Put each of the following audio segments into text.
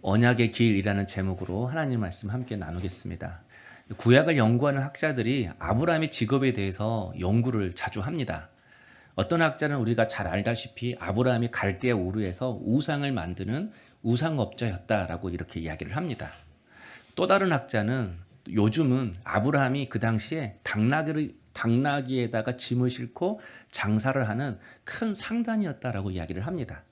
언약의 길이라는 제목으로 하나님 말씀 함께 나누겠습니다. 구약을 연구하는 학자들이 아브라함의 직업에 대해서 연구를 자주 합니다. 어떤 학자는 우리가 잘 알다시피 아브라함이 갈대아 우르에서 우상을 만드는 우상업자였다라고 이렇게 이야기를 합니다. 또 다른 학자는 요즘은 아브라함이 그 당시에 당나귀에다가 짐을 싣고 장사를 하는 큰 상단이었다라고 이야기를 합니다.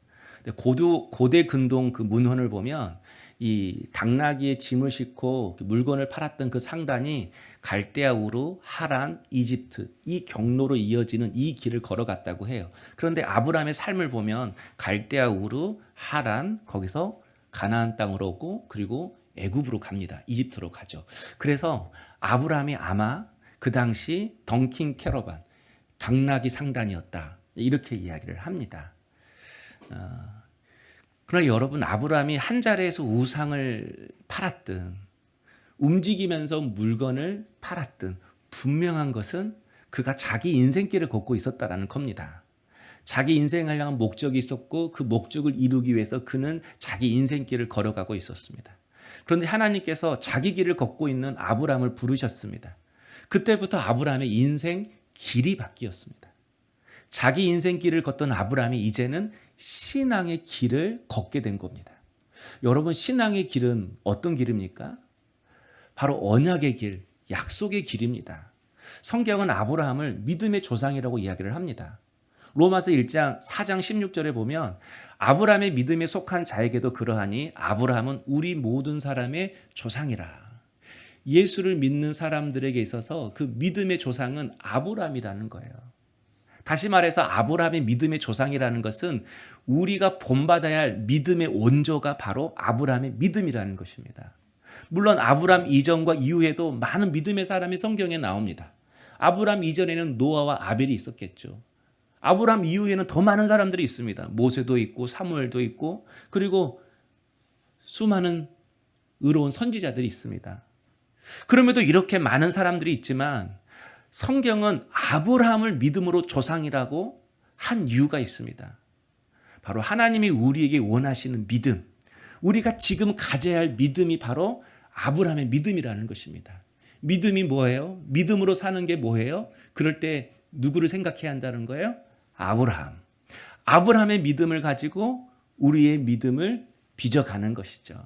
고대 근동 그 문헌을 보면 이 당나귀에 짐을 싣고 물건을 팔았던 그 상단이 갈대아 우르, 하란, 이집트 이 경로로 이어지는 이 길을 걸어갔다고 해요. 그런데 아브라함의 삶을 보면 갈대아 우르, 하란 거기서 가나안 땅으로 오고 그리고 애굽으로 갑니다. 이집트로 가죠. 그래서 아브라함이 아마 그 당시 덩킹 캐러반, 당나귀 상단이었다. 이렇게 이야기를 합니다. 그러나 여러분, 아브라함이 한 자리에서 우상을 팔았든 움직이면서 물건을 팔았든 분명한 것은 그가 자기 인생길을 걷고 있었다라는 겁니다. 자기 인생을 향한 목적이 있었고 그 목적을 이루기 위해서 그는 자기 인생길을 걸어가고 있었습니다. 그런데 하나님께서 자기 길을 걷고 있는 아브라함을 부르셨습니다. 그때부터 아브라함의 인생 길이 바뀌었습니다. 자기 인생 길을 걷던 아브라함이 이제는 신앙의 길을 걷게 된 겁니다. 여러분, 신앙의 길은 어떤 길입니까? 바로 언약의 길, 약속의 길입니다. 성경은 아브라함을 믿음의 조상이라고 이야기를 합니다. 로마서 1장 4장 16절에 보면 아브라함의 믿음에 속한 자에게도 그러하니 아브라함은 우리 모든 사람의 조상이라. 예수를 믿는 사람들에게 있어서 그 믿음의 조상은 아브라함이라는 거예요. 다시 말해서 아브라함의 믿음의 조상이라는 것은 우리가 본받아야 할 믿음의 원조가 바로 아브라함의 믿음이라는 것입니다. 물론 아브라함 이전과 이후에도 많은 믿음의 사람이 성경에 나옵니다. 아브라함 이전에는 노아와 아벨이 있었겠죠. 아브라함 이후에는 더 많은 사람들이 있습니다. 모세도 있고 사무엘도 있고 그리고 수많은 의로운 선지자들이 있습니다. 그럼에도 이렇게 많은 사람들이 있지만 성경은 아브라함을 믿음으로 조상이라고 한 이유가 있습니다. 바로 하나님이 우리에게 원하시는 믿음, 우리가 지금 가져야 할 믿음이 바로 아브라함의 믿음이라는 것입니다. 믿음이 뭐예요? 믿음으로 사는 게 뭐예요? 그럴 때 누구를 생각해야 한다는 거예요? 아브라함. 아브라함의 믿음을 가지고 우리의 믿음을 빚어가는 것이죠.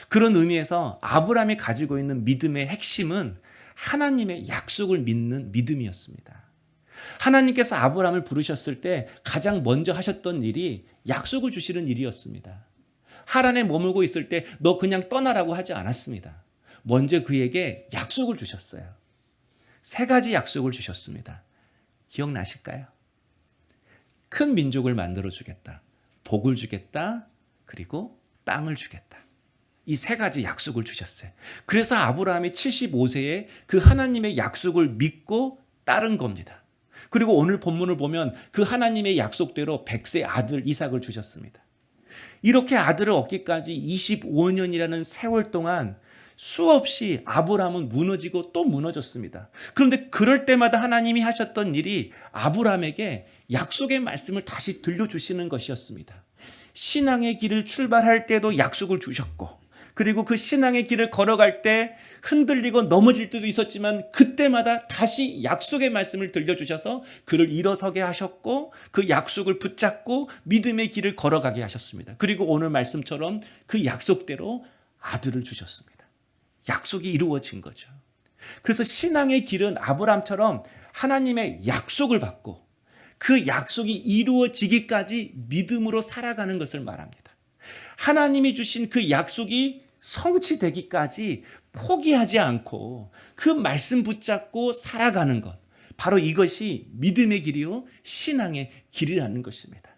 그런 의미에서 아브라함이 가지고 있는 믿음의 핵심은 하나님의 약속을 믿는 믿음이었습니다. 하나님께서 아브라함을 부르셨을 때 가장 먼저 하셨던 일이 약속을 주시는 일이었습니다. 하란에 머물고 있을 때 너 그냥 떠나라고 하지 않았습니다. 먼저 그에게 약속을 주셨어요. 3가지 약속을 주셨습니다. 기억나실까요? 큰 민족을 만들어 주겠다. 복을 주겠다. 그리고 땅을 주겠다. 이 3가지 약속을 주셨어요. 그래서 아브라함이 75세에 그 하나님의 약속을 믿고 따른 겁니다. 그리고 오늘 본문을 보면 그 하나님의 약속대로 100세 아들 이삭을 주셨습니다. 이렇게 아들을 얻기까지 25년이라는 세월 동안 수없이 아브라함은 무너지고 또 무너졌습니다. 그런데 그럴 때마다 하나님이 하셨던 일이 아브라함에게 약속의 말씀을 다시 들려주시는 것이었습니다. 신앙의 길을 출발할 때도 약속을 주셨고 그리고 그 신앙의 길을 걸어갈 때 흔들리고 넘어질 때도 있었지만 그때마다 다시 약속의 말씀을 들려주셔서 그를 일어서게 하셨고 그 약속을 붙잡고 믿음의 길을 걸어가게 하셨습니다. 그리고 오늘 말씀처럼 그 약속대로 아들을 주셨습니다. 약속이 이루어진 거죠. 그래서 신앙의 길은 아브라함처럼 하나님의 약속을 받고 그 약속이 이루어지기까지 믿음으로 살아가는 것을 말합니다. 하나님이 주신 그 약속이 성취되기까지 포기하지 않고 그 말씀 붙잡고 살아가는 것. 바로 이것이 믿음의 길이요 신앙의 길이라는 것입니다.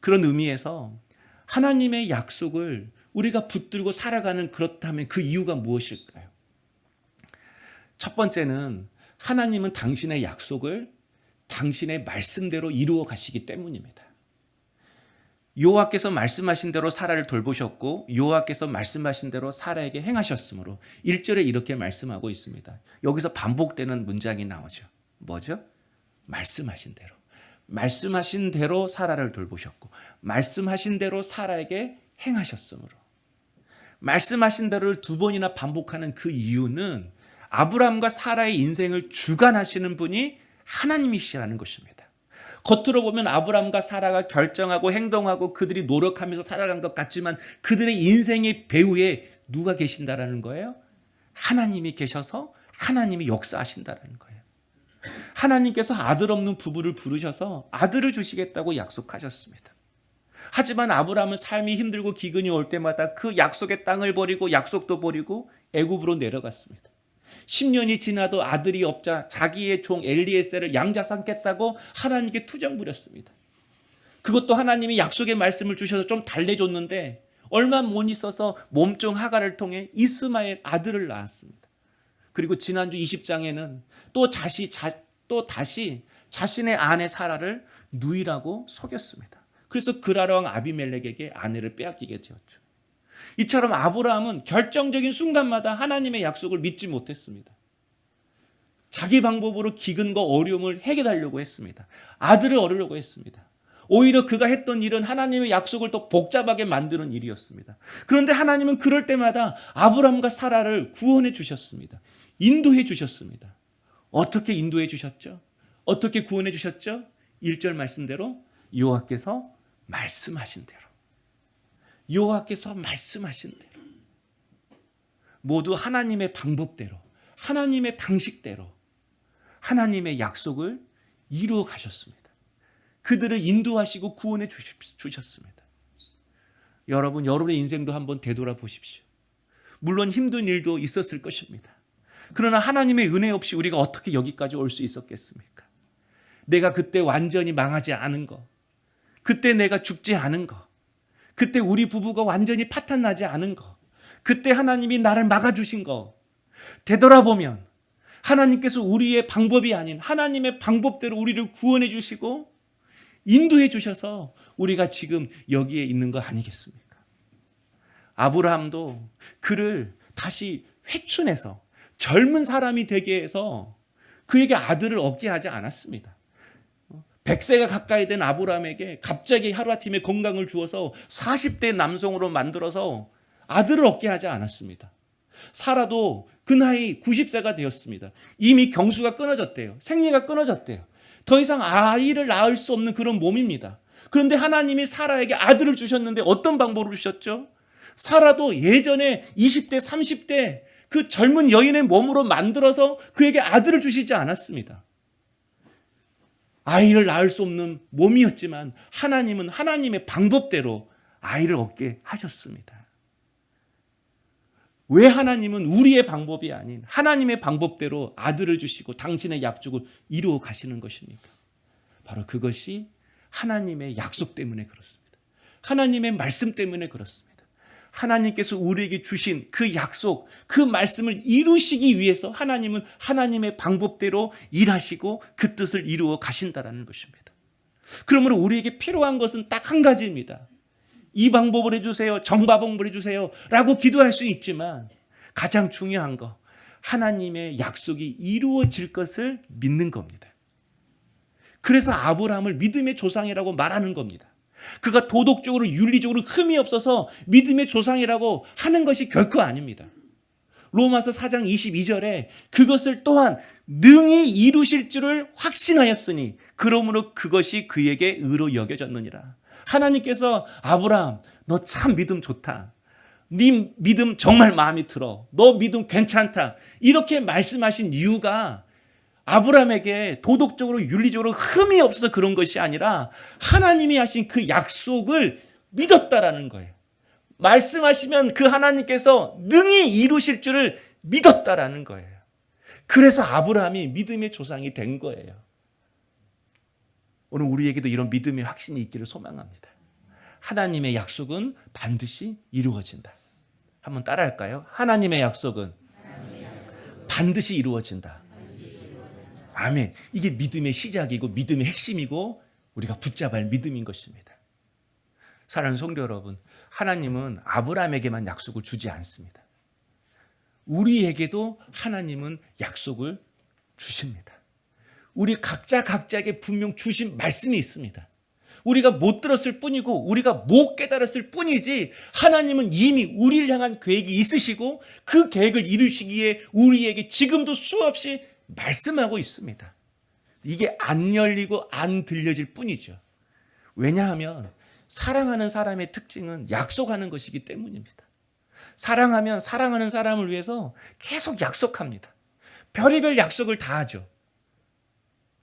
그런 의미에서 하나님의 약속을 우리가 붙들고 살아가는 그렇다면 그 이유가 무엇일까요? 첫 번째는 하나님은 당신의 약속을 당신의 말씀대로 이루어 가시기 때문입니다. 여호와께서 말씀하신 대로 사라를 돌보셨고 여호와께서 말씀하신 대로 사라에게 행하셨으므로 1절에 이렇게 말씀하고 있습니다. 여기서 반복되는 문장이 나오죠. 뭐죠? 말씀하신 대로. 말씀하신 대로 사라를 돌보셨고 말씀하신 대로 사라에게 행하셨으므로. 말씀하신 대로를 두 번이나 반복하는 그 이유는 아브라함과 사라의 인생을 주관하시는 분이 하나님이시라는 것입니다. 겉으로 보면 아브라함과 사라가 결정하고 행동하고 그들이 노력하면서 살아간 것 같지만 그들의 인생의 배후에 누가 계신다라는 거예요? 하나님이 계셔서 하나님이 역사하신다라는 거예요. 하나님께서 아들 없는 부부를 부르셔서 아들을 주시겠다고 약속하셨습니다. 하지만 아브라함은 삶이 힘들고 기근이 올 때마다 그 약속의 땅을 버리고 약속도 버리고 애굽으로 내려갔습니다. 10년이 지나도 아들이 없자 자기의 종 엘리에셀을 양자 삼겠다고 하나님께 투정 부렸습니다. 그것도 하나님이 약속의 말씀을 주셔서 좀 달래줬는데 얼마 못 있어서 몸종 하갈을 통해 이스마엘 아들을 낳았습니다. 그리고 지난주 20장에는 또 다시 자신의 아내 사라를 누이라고 속였습니다. 그래서 그라라 왕 아비멜렉에게 아내를 빼앗기게 되었죠. 이처럼 아브라함은 결정적인 순간마다 하나님의 약속을 믿지 못했습니다. 자기 방법으로 기근과 어려움을 해결하려고 했습니다. 아들을 얻으려고 했습니다. 오히려 그가 했던 일은 하나님의 약속을 더 복잡하게 만드는 일이었습니다. 그런데 하나님은 그럴 때마다 아브라함과 사라를 구원해 주셨습니다. 인도해 주셨습니다. 어떻게 인도해 주셨죠? 어떻게 구원해 주셨죠? 1절 말씀대로 여호와께서 말씀하신 대로. 여호와께서 말씀하신 대로. 모두 하나님의 방법대로, 하나님의 방식대로 하나님의 약속을 이루어 가셨습니다. 그들을 인도하시고 구원해 주셨습니다. 여러분, 여러분의 인생도 한번 되돌아보십시오. 물론 힘든 일도 있었을 것입니다. 그러나 하나님의 은혜 없이 우리가 어떻게 여기까지 올 수 있었겠습니까? 내가 그때 완전히 망하지 않은 거, 그때 내가 죽지 않은 거, 그때 우리 부부가 완전히 파탄나지 않은 거, 그때 하나님이 나를 막아주신 거 되돌아보면 하나님께서 우리의 방법이 아닌 하나님의 방법대로 우리를 구원해 주시고 인도해 주셔서 우리가 지금 여기에 있는 거 아니겠습니까? 아브라함도 그를 다시 회춘해서 젊은 사람이 되게 해서 그에게 아들을 얻게 하지 않았습니다. 100세가 가까이 된 아브라함에게 갑자기 하루아침에 건강을 주어서 40대 남성으로 만들어서 아들을 얻게 하지 않았습니다. 사라도 그 나이 90세가 되었습니다. 이미 경수가 끊어졌대요. 생리가 끊어졌대요. 더 이상 아이를 낳을 수 없는 그런 몸입니다. 그런데 하나님이 사라에게 아들을 주셨는데 어떤 방법으로 주셨죠? 사라도 예전에 20대, 30대 그 젊은 여인의 몸으로 만들어서 그에게 아들을 주시지 않았습니다. 아이를 낳을 수 없는 몸이었지만 하나님은 하나님의 방법대로 아이를 얻게 하셨습니다. 왜 하나님은 우리의 방법이 아닌 하나님의 방법대로 아들을 주시고 당신의 약속을 이루어 가시는 것입니까? 바로 그것이 하나님의 약속 때문에 그렇습니다. 하나님의 말씀 때문에 그렇습니다. 하나님께서 우리에게 주신 그 약속, 그 말씀을 이루시기 위해서 하나님은 하나님의 방법대로 일하시고 그 뜻을 이루어 가신다는 것입니다. 그러므로 우리에게 필요한 것은 딱 한 가지입니다. 이 방법을 해주세요, 정방법을 해주세요 라고 기도할 수 있지만 가장 중요한 거, 하나님의 약속이 이루어질 것을 믿는 겁니다. 그래서 아브라함을 믿음의 조상이라고 말하는 겁니다. 그가 도덕적으로 윤리적으로 흠이 없어서 믿음의 조상이라고 하는 것이 결코 아닙니다. 로마서 4장 22절에 그것을 또한 능히 이루실 줄을 확신하였으니 그러므로 그것이 그에게 의로 여겨졌느니라. 하나님께서 아브라함, 너 참 믿음 좋다. 네 믿음 정말 마음에 들어. 너 믿음 괜찮다. 이렇게 말씀하신 이유가 아브라함에게 도덕적으로 윤리적으로 흠이 없어서 그런 것이 아니라 하나님이 하신 그 약속을 믿었다라는 거예요. 말씀하시면 그 하나님께서 능히 이루실 줄을 믿었다라는 거예요. 그래서 아브라함이 믿음의 조상이 된 거예요. 오늘 우리에게도 이런 믿음의 확신이 있기를 소망합니다. 하나님의 약속은 반드시 이루어진다. 한번 따라할까요? 하나님의 약속은 반드시 이루어진다. 아멘. 이게 믿음의 시작이고 믿음의 핵심이고 우리가 붙잡아야 할 믿음인 것입니다. 사랑하는 성도 여러분, 하나님은 아브라함에게만 약속을 주지 않습니다. 우리에게도 하나님은 약속을 주십니다. 우리 각자에게 분명 주신 말씀이 있습니다. 우리가 못 들었을 뿐이고 우리가 못 깨달았을 뿐이지 하나님은 이미 우리를 향한 계획이 있으시고 그 계획을 이루시기에 우리에게 지금도 수없이 말씀하고 있습니다. 이게 안 열리고 안 들려질 뿐이죠. 왜냐하면 사랑하는 사람의 특징은 약속하는 것이기 때문입니다. 사랑하면 사랑하는 사람을 위해서 계속 약속합니다. 별의별 약속을 다 하죠.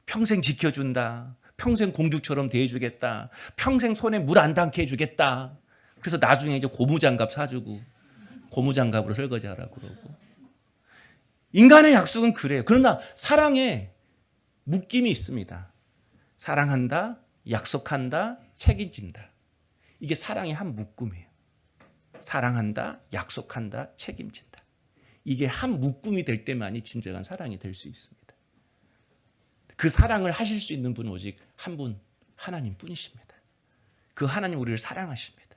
평생 지켜준다. 평생 공주처럼 대해주겠다. 평생 손에 물 안 닿게 해주겠다. 그래서 나중에 이제 고무장갑 사주고 고무장갑으로 설거지하라고 그러고. 인간의 약속은 그래요. 그러나 사랑에 묶임이 있습니다. 사랑한다, 약속한다, 책임진다. 이게 사랑의 한 묶음이에요. 사랑한다, 약속한다, 책임진다. 이게 한 묶음이 될 때만이 진정한 사랑이 될 수 있습니다. 그 사랑을 하실 수 있는 분은 오직 한 분, 하나님 뿐이십니다. 그 하나님 우리를 사랑하십니다.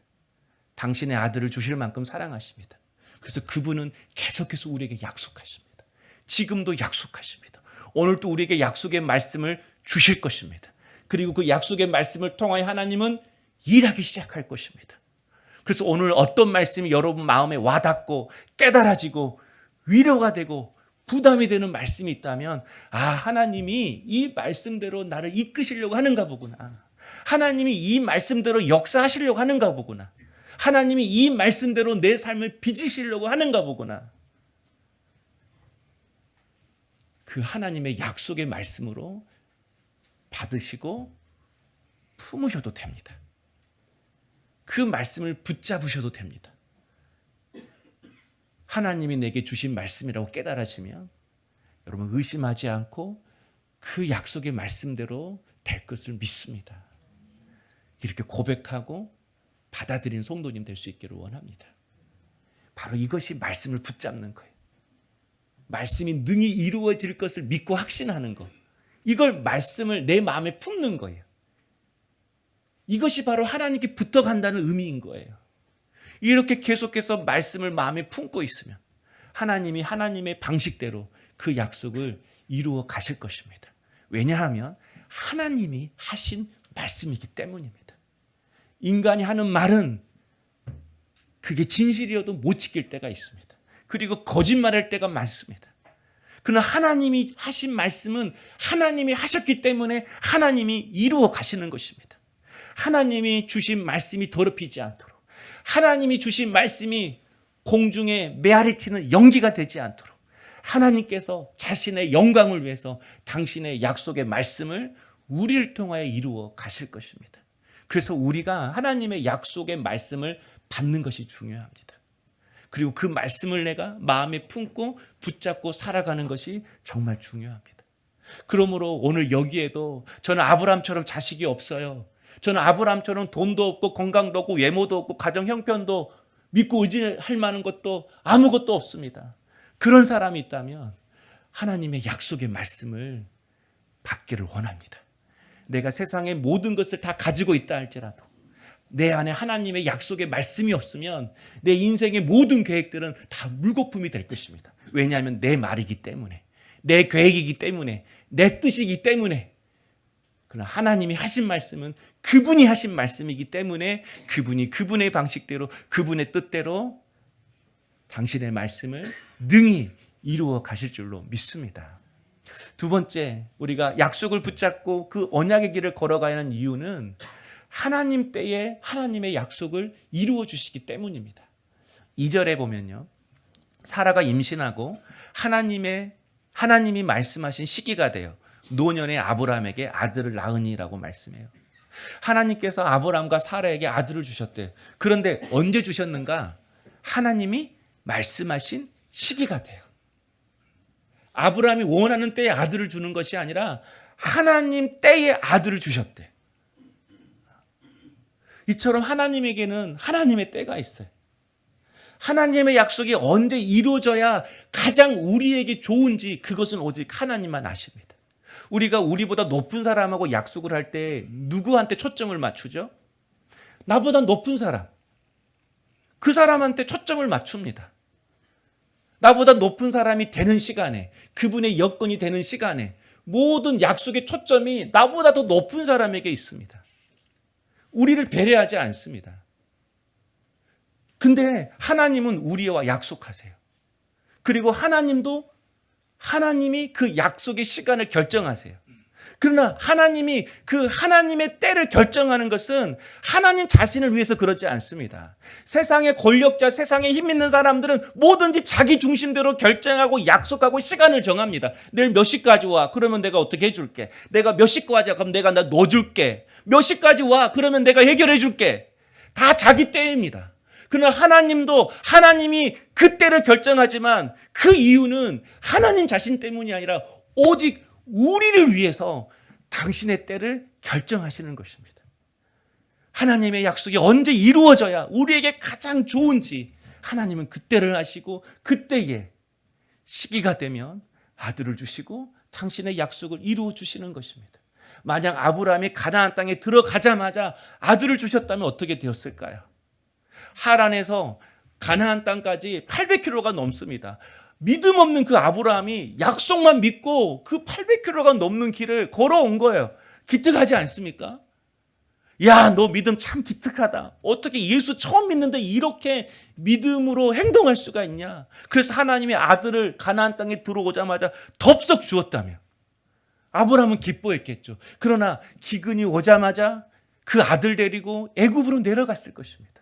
당신의 아들을 주실 만큼 사랑하십니다. 그래서 그분은 계속해서 우리에게 약속하십니다. 지금도 약속하십니다. 오늘도 우리에게 약속의 말씀을 주실 것입니다. 그리고 그 약속의 말씀을 통하여 하나님은 일하기 시작할 것입니다. 그래서 오늘 어떤 말씀이 여러분 마음에 와닿고 깨달아지고 위로가 되고 부담이 되는 말씀이 있다면 하나님이 이 말씀대로 나를 이끄시려고 하는가 보구나. 하나님이 이 말씀대로 역사하시려고 하는가 보구나. 하나님이 이 말씀대로 내 삶을 빚으시려고 하는가 보구나. 그 하나님의 약속의 말씀으로 받으시고 품으셔도 됩니다. 그 말씀을 붙잡으셔도 됩니다. 하나님이 내게 주신 말씀이라고 깨달아지면 여러분 의심하지 않고 그 약속의 말씀대로 될 것을 믿습니다. 이렇게 고백하고 받아들이는 성도님 될 수 있기를 원합니다. 바로 이것이 말씀을 붙잡는 거예요. 말씀이 능히 이루어질 것을 믿고 확신하는 것. 이걸 말씀을 내 마음에 품는 거예요. 이것이 바로 하나님께 붙어간다는 의미인 거예요. 이렇게 계속해서 말씀을 마음에 품고 있으면 하나님이 하나님의 방식대로 그 약속을 이루어 가실 것입니다. 왜냐하면 하나님이 하신 말씀이기 때문입니다. 인간이 하는 말은 그게 진실이어도 못 지킬 때가 있습니다. 그리고 거짓말할 때가 많습니다. 그러나 하나님이 하신 말씀은 하나님이 하셨기 때문에 하나님이 이루어 가시는 것입니다. 하나님이 주신 말씀이 더럽히지 않도록, 하나님이 주신 말씀이 공중에 메아리 치는 연기가 되지 않도록 하나님께서 자신의 영광을 위해서 당신의 약속의 말씀을 우리를 통하여 이루어 가실 것입니다. 그래서 우리가 하나님의 약속의 말씀을 받는 것이 중요합니다. 그리고 그 말씀을 내가 마음에 품고 붙잡고 살아가는 것이 정말 중요합니다. 그러므로 오늘 여기에도 저는 아브라함처럼 자식이 없어요. 저는 아브라함처럼 돈도 없고 건강도 없고 외모도 없고 가정 형편도 믿고 의지할 만한 것도 아무것도 없습니다. 그런 사람이 있다면 하나님의 약속의 말씀을 받기를 원합니다. 내가 세상의 모든 것을 다 가지고 있다 할지라도 내 안에 하나님의 약속의 말씀이 없으면 내 인생의 모든 계획들은 다 물거품이 될 것입니다. 왜냐하면 내 말이기 때문에, 내 계획이기 때문에, 내 뜻이기 때문에. 그러나 하나님이 하신 말씀은 그분이 하신 말씀이기 때문에 그분이 그분의 방식대로 그분의 뜻대로 당신의 말씀을 능히 이루어 가실 줄로 믿습니다. 두 번째, 우리가 약속을 붙잡고 그 언약의 길을 걸어가야 하는 이유는 하나님 때에 하나님의 약속을 이루어 주시기 때문입니다. 2절에 보면요, 사라가 임신하고 하나님이 말씀하신 시기가 돼요. 노년의 아브라함에게 아들을 낳으니라고 말씀해요. 하나님께서 아브라함과 사라에게 아들을 주셨대요. 그런데 언제 주셨는가? 하나님이 말씀하신 시기가 돼요. 아브라함이 원하는 때에 아들을 주는 것이 아니라 하나님 때에 아들을 주셨대. 이처럼 하나님에게는 하나님의 때가 있어요. 하나님의 약속이 언제 이루어져야 가장 우리에게 좋은지 그것은 오직 하나님만 아십니다. 우리가 우리보다 높은 사람하고 약속을 할 때 누구한테 초점을 맞추죠? 나보다 높은 사람. 그 사람한테 초점을 맞춥니다. 나보다 높은 사람이 되는 시간에, 그분의 여건이 되는 시간에 모든 약속의 초점이 나보다 더 높은 사람에게 있습니다. 우리를 배려하지 않습니다. 근데 하나님은 우리와 약속하세요. 그리고 하나님이 그 약속의 시간을 결정하세요. 그러나 하나님이 그 하나님의 때를 결정하는 것은 하나님 자신을 위해서 그러지 않습니다. 세상의 권력자, 세상에 힘 있는 사람들은 뭐든지 자기 중심대로 결정하고 약속하고 시간을 정합니다. 내일 몇 시까지 와. 그러면 내가 어떻게 해줄게. 내가 몇 시까지 와. 그럼 내가 넣어줄게. 몇 시까지 와. 그러면 내가 해결해줄게. 다 자기 때입니다. 그러나 하나님도 하나님이 그 때를 결정하지만 그 이유는 하나님 자신 때문이 아니라 오직 우리를 위해서 당신의 때를 결정하시는 것입니다. 하나님의 약속이 언제 이루어져야 우리에게 가장 좋은지 하나님은 그때를 아시고 그때에 시기가 되면 아들을 주시고 당신의 약속을 이루어 주시는 것입니다. 만약 아브라함이 가나안 땅에 들어가자마자 아들을 주셨다면 어떻게 되었을까요? 하란에서 가나안 땅까지 800km가 넘습니다. 믿음 없는 그 아브라함이 약속만 믿고 그 800km가 넘는 길을 걸어온 거예요. 기특하지 않습니까? 야, 너 믿음 참 기특하다. 어떻게 예수 처음 믿는데 이렇게 믿음으로 행동할 수가 있냐? 그래서 하나님의 아들을 가나안 땅에 들어오자마자 덥석 주었다며. 아브라함은 기뻐했겠죠. 그러나 기근이 오자마자 그 아들 데리고 애굽으로 내려갔을 것입니다.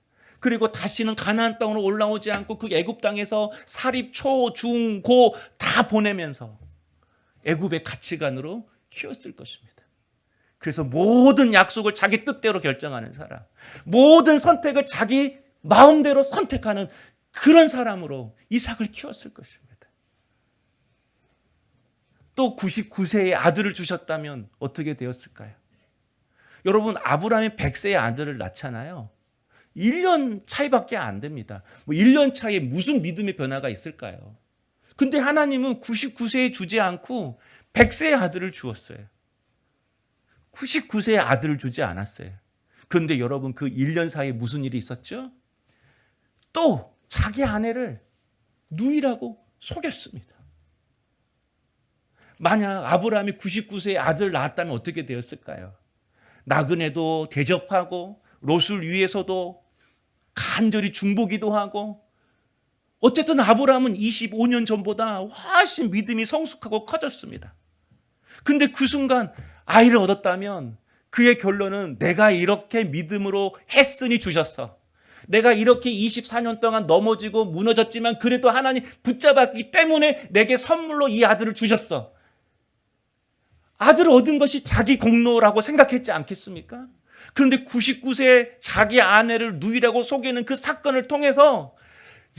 그리고 다시는 가나안 땅으로 올라오지 않고 그 애굽 땅에서 사립, 초, 중, 고 다 보내면서 애굽의 가치관으로 키웠을 것입니다. 그래서 모든 약속을 자기 뜻대로 결정하는 사람, 모든 선택을 자기 마음대로 선택하는 그런 사람으로 이삭을 키웠을 것입니다. 또 99세의 아들을 주셨다면 어떻게 되었을까요? 여러분, 아브라함이 100세의 아들을 낳잖아요. 1년 차이밖에 안 됩니다. 1년 차이에 무슨 믿음의 변화가 있을까요? 근데 하나님은 99세에 주지 않고 100세의 아들을 주었어요. 99세의 아들을 주지 않았어요. 그런데 여러분, 그 1년 사이에 무슨 일이 있었죠? 또 자기 아내를 누이라고 속였습니다. 만약 아브라함이 99세의 아들을 낳았다면 어떻게 되었을까요? 나그네도 대접하고 롯을 위해서도 간절히 중보기도 하고, 어쨌든 아브라함은 25년 전보다 훨씬 믿음이 성숙하고 커졌습니다. 근데 그 순간 아이를 얻었다면 그의 결론은 내가 이렇게 믿음으로 했으니 주셨어. 내가 이렇게 24년 동안 넘어지고 무너졌지만 그래도 하나님 붙잡았기 때문에 내게 선물로 이 아들을 주셨어. 아들을 얻은 것이 자기 공로라고 생각했지 않겠습니까? 그런데 99세에 자기 아내를 누이라고 속이는 그 사건을 통해서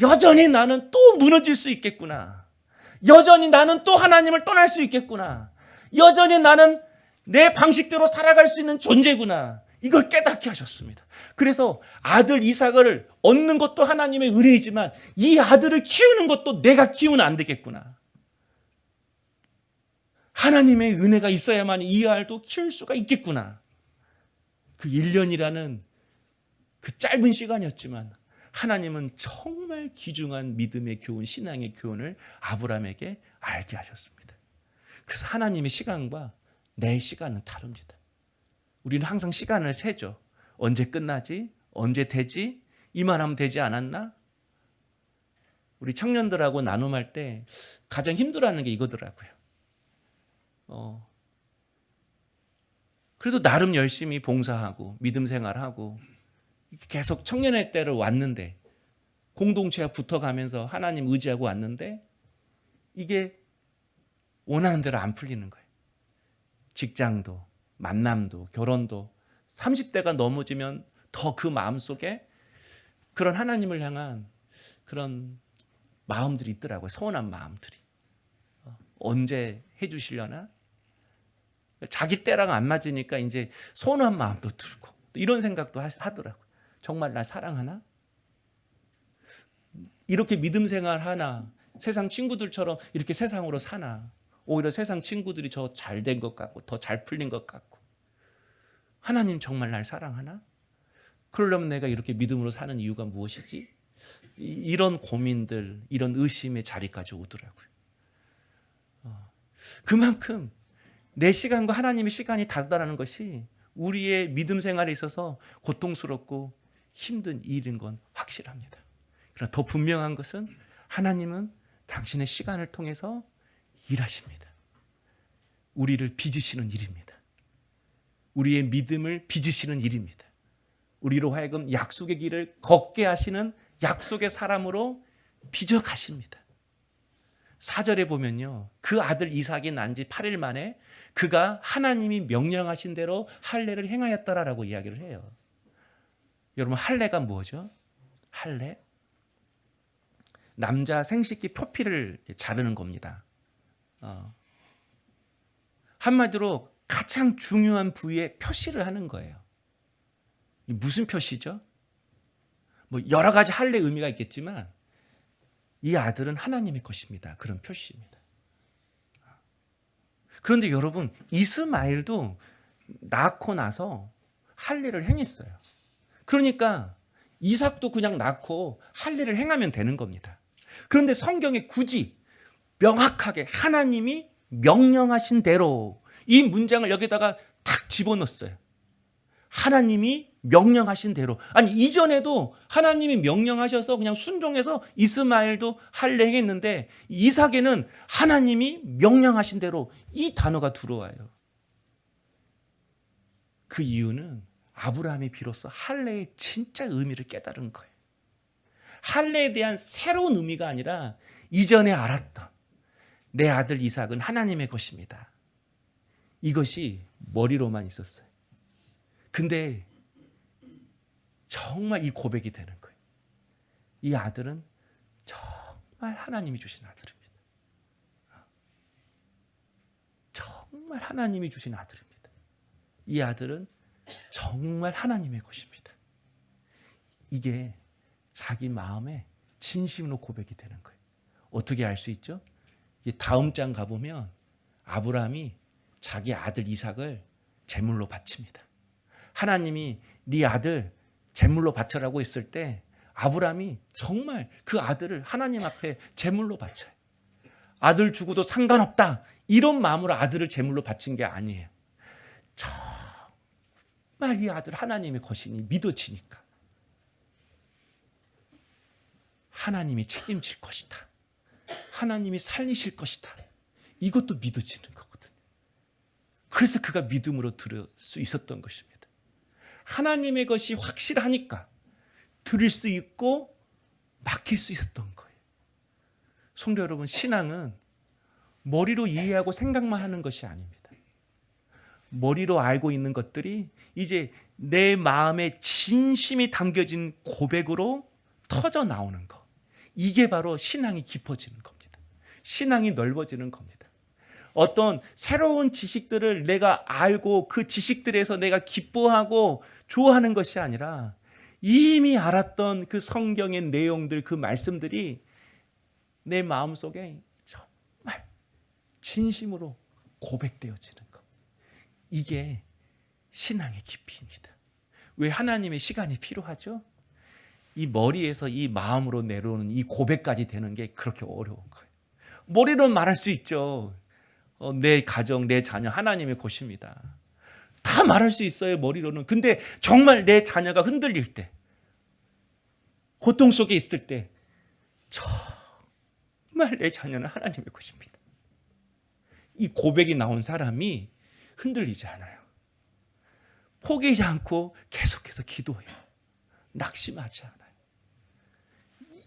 여전히 나는 또 무너질 수 있겠구나. 여전히 나는 또 하나님을 떠날 수 있겠구나. 여전히 나는 내 방식대로 살아갈 수 있는 존재구나. 이걸 깨닫게 하셨습니다. 그래서 아들 이삭을 얻는 것도 하나님의 은혜이지만 이 아들을 키우는 것도 내가 키우면 안 되겠구나. 하나님의 은혜가 있어야만 이 아이도 키울 수가 있겠구나. 그 1년이라는 그 짧은 시간이었지만 하나님은 정말 귀중한 믿음의 교훈, 신앙의 교훈을 아브라함에게 알게 하셨습니다. 그래서 하나님의 시간과 내 시간은 다릅니다. 우리는 항상 시간을 세죠. 언제 끝나지? 언제 되지? 이만하면 되지 않았나? 우리 청년들하고 나눔할 때 가장 힘들어하는 게 이거더라고요. 그래도 나름 열심히 봉사하고 믿음 생활하고 계속 청년의 때를 왔는데, 공동체와 붙어가면서 하나님 의지하고 왔는데 이게 원하는 대로 안 풀리는 거예요. 직장도, 만남도, 결혼도 30대가 넘어지면 더 그 마음속에 그런 하나님을 향한 그런 마음들이 있더라고요. 서운한 마음들이. 언제 해주시려나? 자기 때랑 안 맞으니까 이제 서운한 마음도 들고 이런 생각도 하더라고요. 정말 날 사랑하나? 이렇게 믿음 생활 하나? 세상 친구들처럼 이렇게 세상으로 사나? 오히려 세상 친구들이 저 잘 된 것 같고 더 잘 풀린 것 같고, 하나님 정말 날 사랑하나? 그러려면 내가 이렇게 믿음으로 사는 이유가 무엇이지? 이런 고민들, 이런 의심의 자리까지 오더라고요. 그만큼 내 시간과 하나님의 시간이 다르다는 것이 우리의 믿음 생활에 있어서 고통스럽고 힘든 일인 건 확실합니다. 그러나 더 분명한 것은 하나님은 당신의 시간을 통해서 일하십니다. 우리를 빚으시는 일입니다. 우리의 믿음을 빚으시는 일입니다. 우리로 하여금 약속의 길을 걷게 하시는 약속의 사람으로 빚어 가십니다. 4절에 보면요, 그 아들 이삭이 난 지 8일 만에 그가 하나님이 명령하신 대로 할례를 행하였더라라고 이야기를 해요. 여러분, 할례가 뭐죠? 할례? 남자 생식기 표피를 자르는 겁니다. 한마디로 가장 중요한 부위에 표시를 하는 거예요. 무슨 표시죠? 뭐 여러 가지 할례 의미가 있겠지만 이 아들은 하나님의 것입니다. 그런 표시입니다. 그런데 여러분, 이스마엘도 낳고 나서 할례를 행했어요. 그러니까 이삭도 그냥 낳고 할례를 행하면 되는 겁니다. 그런데 성경에 굳이 명확하게 하나님이 명령하신 대로 이 문장을 여기다가 탁 집어넣었어요. 하나님이 명령하신 대로. 아니, 이전에도 하나님이 명령하셔서 그냥 순종해서 이스마엘도 할례 행했는데 이삭에는 하나님이 명령하신 대로 이 단어가 들어와요. 그 이유는 아브라함이 비로소 할례의 진짜 의미를 깨달은 거예요. 할례에 대한 새로운 의미가 아니라 이전에 알았던 내 아들 이삭은 하나님의 것입니다. 이것이 머리로만 있었어요. 근데 정말 이 고백이 되는 거예요. 이 아들은 정말 하나님이 주신 아들입니다. 정말 하나님이 주신 아들입니다. 이 아들은 정말 하나님의 것입니다. 이게 자기 마음에 진심으로 고백이 되는 거예요. 어떻게 알 수 있죠? 다음 장 가보면 아브라함이 자기 아들 이삭을 제물로 바칩니다. 하나님이 네 아들 제물로 바쳐라고 했을 때 아브라함이 정말 그 아들을 하나님 앞에 제물로 바쳐요. 아들 죽어도 상관없다, 이런 마음으로 아들을 제물로 바친 게 아니에요. 정말 이 아들 하나님의 것이니 믿어지니까 하나님이 책임질 것이다, 하나님이 살리실 것이다, 이것도 믿어지는 거거든요. 그래서 그가 믿음으로 들을 수 있었던 것입니다. 하나님의 것이 확실하니까 드릴 수 있고 맡길 수 있었던 거예요. 성도 여러분, 신앙은 머리로 이해하고 생각만 하는 것이 아닙니다. 머리로 알고 있는 것들이 이제 내 마음에 진심이 담겨진 고백으로 터져 나오는 것. 이게 바로 신앙이 깊어지는 겁니다. 신앙이 넓어지는 겁니다. 어떤 새로운 지식들을 내가 알고 그 지식들에서 내가 기뻐하고 좋아하는 것이 아니라 이미 알았던 그 성경의 내용들, 그 말씀들이 내 마음속에 정말 진심으로 고백되어지는 것. 이게 신앙의 깊이입니다. 왜 하나님의 시간이 필요하죠? 이 머리에서 이 마음으로 내려오는 이 고백까지 되는 게 그렇게 어려운 거예요. 머리로는 말할 수 있죠. 내 가정, 내 자녀 하나님의 것입니다. 다 말할 수 있어요, 머리로는. 근데 정말 내 자녀가 흔들릴 때, 고통 속에 있을 때 정말 내 자녀는 하나님의 것입니다. 이 고백이 나온 사람이 흔들리지 않아요. 포기하지 않고 계속해서 기도해요. 낙심하지 않아요.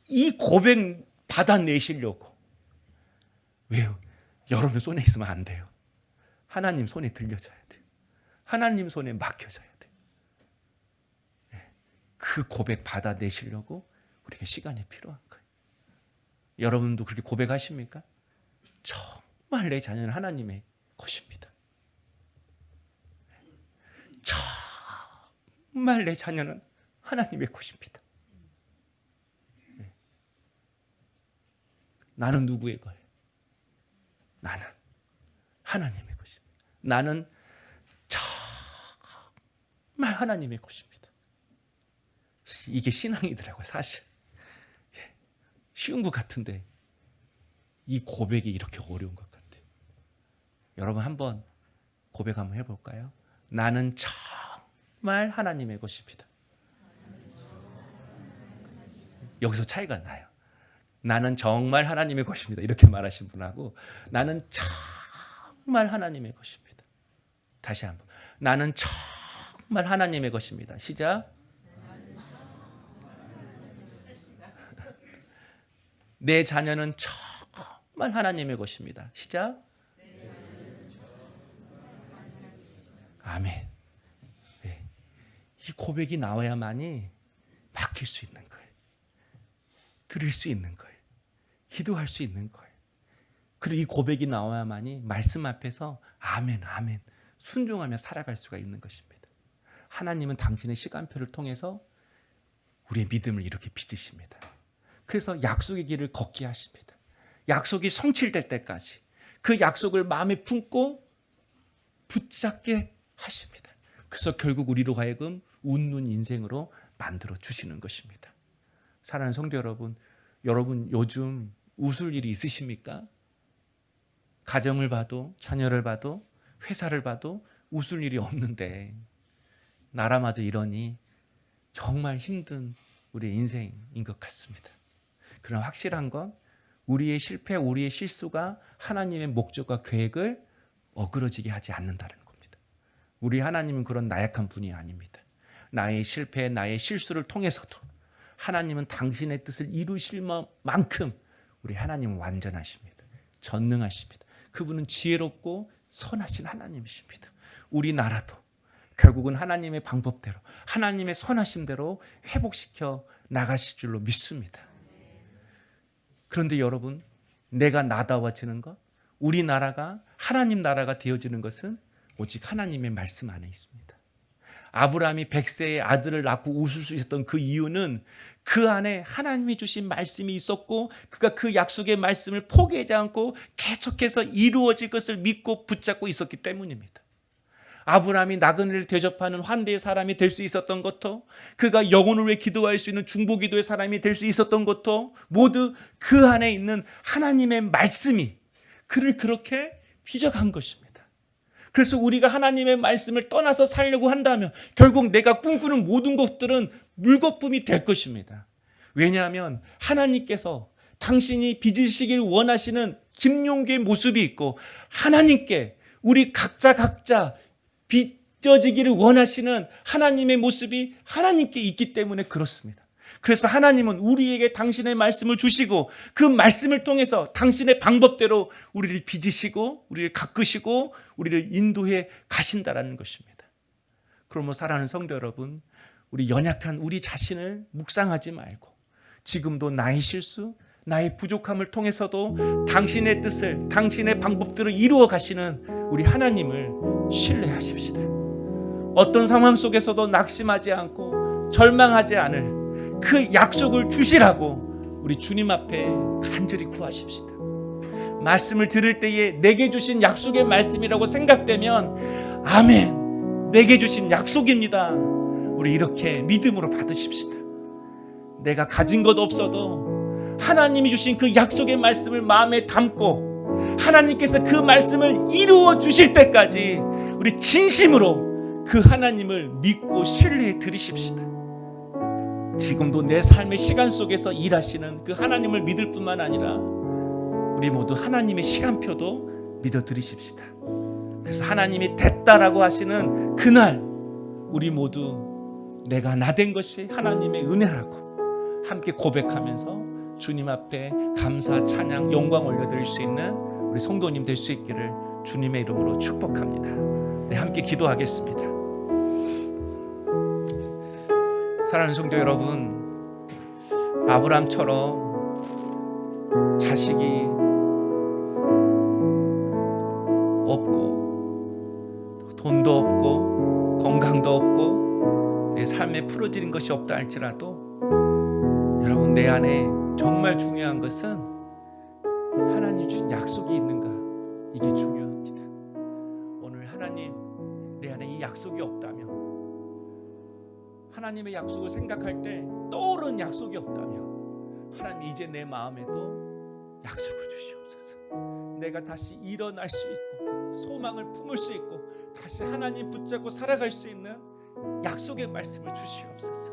이 고백 받아내시려고. 왜요? 여러분 손에 있으면 안 돼요. 하나님 손에 들려줘야 돼요. 하나님 손에 맡겨져야 돼요. 그 고백 받아내시려고 우리에게 시간이 필요한 거예요. 여러분도 그렇게 고백하십니까? 정말 내 자녀는 하나님의 것입니다. 정말 내 자녀는 하나님의 것입니다. 나는 누구의 거예요? 나는 하나님의 것입니다. 나는 정말 하나님의 것입니다. 이게 신앙이더라고요, 사실. 쉬운 것 같은데 이 고백이 이렇게 어려운 것 같아요. 여러분 한번 고백 한번 해볼까요? 나는 정말 하나님의 것입니다. 여기서 차이가 나요. 나는 정말 하나님의 것입니다. 이렇게 말하신 분하고 나는 정말 하나님의 것입니다. 다시 한번. 나는 정말 하나님의 것입니다. 시작. 내 자녀는 정말 하나님의 것입니다. 시작. 아멘. 네. 이 고백이 나와야만이 맡길 수 있는 거예요. 드릴 수 있는 거예요. 기도할 수 있는 거예요. 그리고 이 고백이 나와야만이 말씀 앞에서 아멘, 아멘 순종하며 살아갈 수가 있는 것입니다. 하나님은 당신의 시간표를 통해서 우리의 믿음을 이렇게 빚으십니다. 그래서 약속의 길을 걷게 하십니다. 약속이 성취될 때까지 그 약속을 마음에 품고 붙잡게 하십니다. 그래서 결국 우리로 하여금 웃는 인생으로 만들어 주시는 것입니다. 사랑하는 성도 여러분, 여러분 요즘 웃을 일이 있으십니까? 가정을 봐도, 자녀를 봐도, 회사를 봐도 웃을 일이 없는데 나라마저 이러니 정말 힘든 우리의 인생인 것 같습니다. 그러나 확실한 건 우리의 실패, 우리의 실수가 하나님의 목적과 계획을 어그러지게 하지 않는다는 겁니다. 우리 하나님은 그런 나약한 분이 아닙니다. 나의 실패, 나의 실수를 통해서도 하나님은 당신의 뜻을 이루실 만큼 우리 하나님은 완전하십니다. 전능하십니다. 그분은 지혜롭고 선하신 하나님이십니다. 우리나라도 결국은 하나님의 방법대로, 하나님의 선하심대로 회복시켜 나가실 줄로 믿습니다. 그런데 여러분, 내가 나다워지는 것, 우리나라가 하나님 나라가 되어지는 것은 오직 하나님의 말씀 안에 있습니다. 아브라함이 100세의 아들을 낳고 웃을 수 있었던 그 이유는 그 안에 하나님이 주신 말씀이 있었고 그가 그 약속의 말씀을 포기하지 않고 계속해서 이루어질 것을 믿고 붙잡고 있었기 때문입니다. 아브라함이 나그네를 대접하는 환대의 사람이 될 수 있었던 것도, 그가 영혼을 위해 기도할 수 있는 중보기도의 사람이 될 수 있었던 것도 모두 그 안에 있는 하나님의 말씀이 그를 그렇게 빚어간 것입니다. 그래서 우리가 하나님의 말씀을 떠나서 살려고 한다면 결국 내가 꿈꾸는 모든 것들은 물거품이 될 것입니다. 왜냐하면 하나님께서 당신이 빚으시길 원하시는 김용기의 모습이 있고 하나님께 우리 각자 빚어지기를 원하시는 하나님의 모습이 하나님께 있기 때문에 그렇습니다. 그래서 하나님은 우리에게 당신의 말씀을 주시고 그 말씀을 통해서 당신의 방법대로 우리를 빚으시고 우리를 가꾸시고 우리를 인도해 가신다라는 것입니다. 그러므로 사랑하는 성도 여러분, 우리 연약한 우리 자신을 묵상하지 말고 지금도 나의 실수, 나의 부족함을 통해서도 당신의 뜻을, 당신의 방법대로 이루어 가시는 우리 하나님을 신뢰하십시다. 어떤 상황 속에서도 낙심하지 않고 절망하지 않을 그 약속을 주시라고 우리 주님 앞에 간절히 구하십시다. 말씀을 들을 때에 내게 주신 약속의 말씀이라고 생각되면 아멘, 내게 주신 약속입니다. 우리 이렇게 믿음으로 받으십시다. 내가 가진 것 없어도 하나님이 주신 그 약속의 말씀을 마음에 담고 하나님께서 그 말씀을 이루어 주실 때까지 우리 진심으로 그 하나님을 믿고 신뢰해 드리십시다. 지금도 내 삶의 시간 속에서 일하시는 그 하나님을 믿을 뿐만 아니라 우리 모두 하나님의 시간표도 믿어드리십시다. 그래서 하나님이 됐다라고 하시는 그날 우리 모두 내가 나된 것이 하나님의 은혜라고 함께 고백하면서 주님 앞에 감사, 찬양, 영광 올려드릴 수 있는 우리 성도님 될 수 있기를 주님의 이름으로 축복합니다. 네, 함께 기도하겠습니다. 사랑하는 성도 여러분, 아브라함처럼 자식이 없고 돈도 없고 건강도 없고 내 삶에 풀어지는 것이 없다 할지라도 여러분, 내 안에 정말 중요한 것은 하나님 주신 약속이 있는가, 이게 중요합니다. 오늘 하나님, 내 안에 이 약속이 없다면, 하나님의 약속을 생각할 때 떠오르는 약속이 없다면 하나님, 이제 내 마음에도 약속을 주시옵소서. 내가 다시 일어날 수 있고 소망을 품을 수 있고 다시 하나님 붙잡고 살아갈 수 있는 약속의 말씀을 주시옵소서.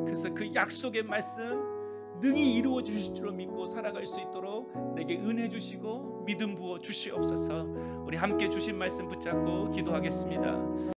그래서 그 약속의 말씀 능히 이루어 주실 줄로 믿고 살아갈 수 있도록 내게 은혜 주시고 믿음 부어 주시옵소서. 우리 함께 주신 말씀 붙잡고 기도하겠습니다.